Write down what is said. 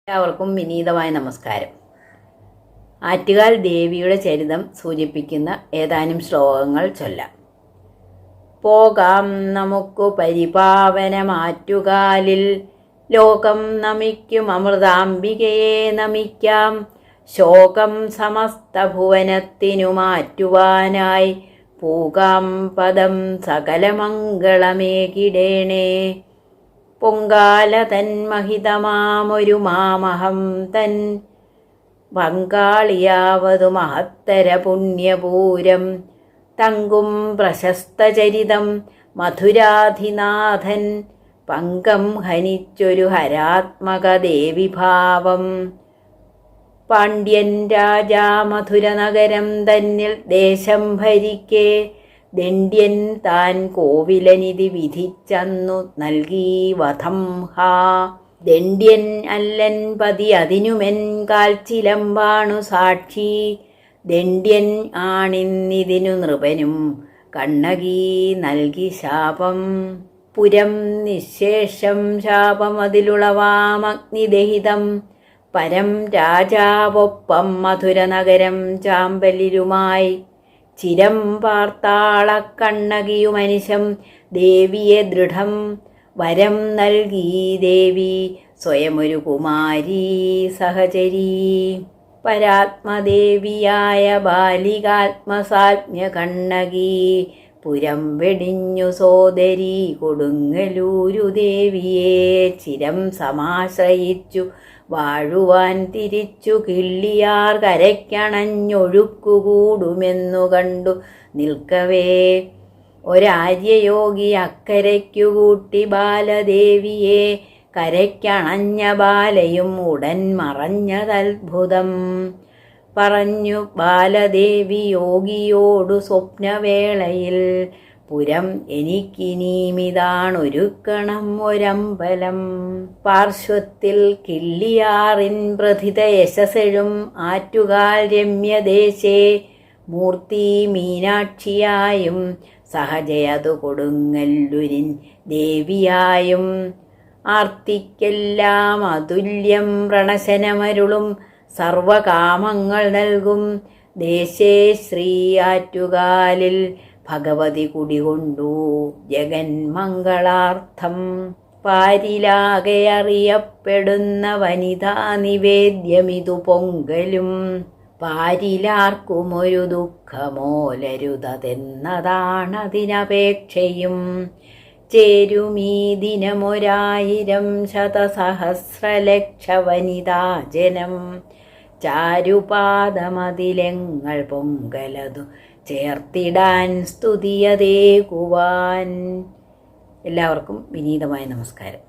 എല്ലാവർക്കും വിനീതമായ നമസ്കാരം. ആറ്റുകാൽ ദേവിയുടെ ചരിതം സൂചിപ്പിക്കുന്ന ഏതാനും ശ്ലോകങ്ങൾ ചൊല്ലാം. പോകാം നമുക്കു പരിപാവനമാറ്റുകാലിൽ, ലോകം നമിക്കും അമൃതാംബികയെ നമിക്കാം. ശോകം സമസ്ത ഭുവനത്തിനു മാറ്റുവാനായി, പൂകാം പദം സകലമംഗളമേകിടേണേ. പൊങ്കാല തന്മഹിതമാമൊരു മാമഹം തൻ, പങ്കാളിയാവതു മഹത്തര പുണ്യപൂരം. തങ്കും പ്രശസ്തചരിതം മധുരാധിനാഥൻ, പങ്കം ഹനിച്ചൊരു ഹരാത്മക ദേവിഭാവം. പാണ്ഡ്യൻ രാജാ മധുര നഗരം തന്നിൽ ദേശം ഭരിക്കേ, ദണ്ഡ്യൻ താൻ കോവിലനിധി വിധിച്ചന്നു നൽകി വധം ഹാ. ദണ്ഡ്യൻ അല്ലൻ പതി അതിനുമെൻ കാൽച്ചിലമ്പാണു സാക്ഷി, ദണ്ഡ്യൻ ആണിന്നിതിനു നൃപനും കണ്ണകി നൽകി ശാപം. പുരം നിശേഷം ശാപമതിലുളവാമഗ്നിദഹിതം, പരം രാജാവൊപ്പം മധുര നഗരം ചാമ്പലിലുമായി. ചിരം പാർത്താളക്കണ്ണകിയുമനിശം ദേവിയെ ദൃഢം, വരം നൽകി ദേവി സ്വയമൊരു കുമാരീ സഹചരീ. പരാത്മദേവിയായ ബാലികാത്മസാത്മ്യ കണ്ണകി, പുരം വെടിഞ്ഞു സോദരി കൊടുങ്ങല്ലൂരു ദേവിയെ. ചിരം സമാശ്രയിച്ചു വാഴുവാൻ തിരിച്ചു കിള്ളിയാർ കരയ്ക്കണഞ്ഞൊഴുക്കുകൂടുമെന്നു കണ്ടു നിൽക്കവേ, ഒരാര്യയോഗി അക്കരയ്ക്കു കൂട്ടി ബാലദേവിയെ. കരയ്ക്കണഞ്ഞ ബാലയും ഉടൻ മറഞ്ഞതത്ഭുതം. പറഞ്ഞു ബാലദേവി യോഗിയോടു സ്വപ്നവേളയിൽ, പുരം എനിക്കിനീമിതാണൊരുക്കണം ഒരമ്പലം. പാർശ്വത്തിൽ കിള്ളിയാറിൻ പ്രഥിത യശസ്സെഴും ആറ്റുകാൽ രമ്യദേശേ, മൂർത്തി മീനാക്ഷിയായും സഹജയതു കൊടുങ്ങല്ലൂരിൻ ദേവിയായും. ആർത്തിക്കെല്ലാം അതുല്യം പ്രണശനമരുളും, സർവകാമങ്ങൾ നൽകും ദേശേ ശ്രീ ആറ്റുകാലിൽ. ഭഗവതി കുടികൊണ്ടു ജഗന്മംഗളാർത്ഥം, പാരിലാകെ അറിയപ്പെടുന്ന വനിതാ നിവേദ്യമിതു പൊങ്കലും. പാരിലാർക്കുമൊരു ദുഃഖമോലരുതെന്നതാണതിനപേക്ഷയും, ചേരുമീ ദിനമൊരായിരം ശതസഹസ്രലക്ഷ വനിതാജനം. ചാരുപാദമതിലെങ്ങൾ പൊങ്കലതു ചേർത്തിടാൻ സ്തുതിയതേകുവാൻ. എല്ലാവർക്കും വിനീതമായ നമസ്കാരം.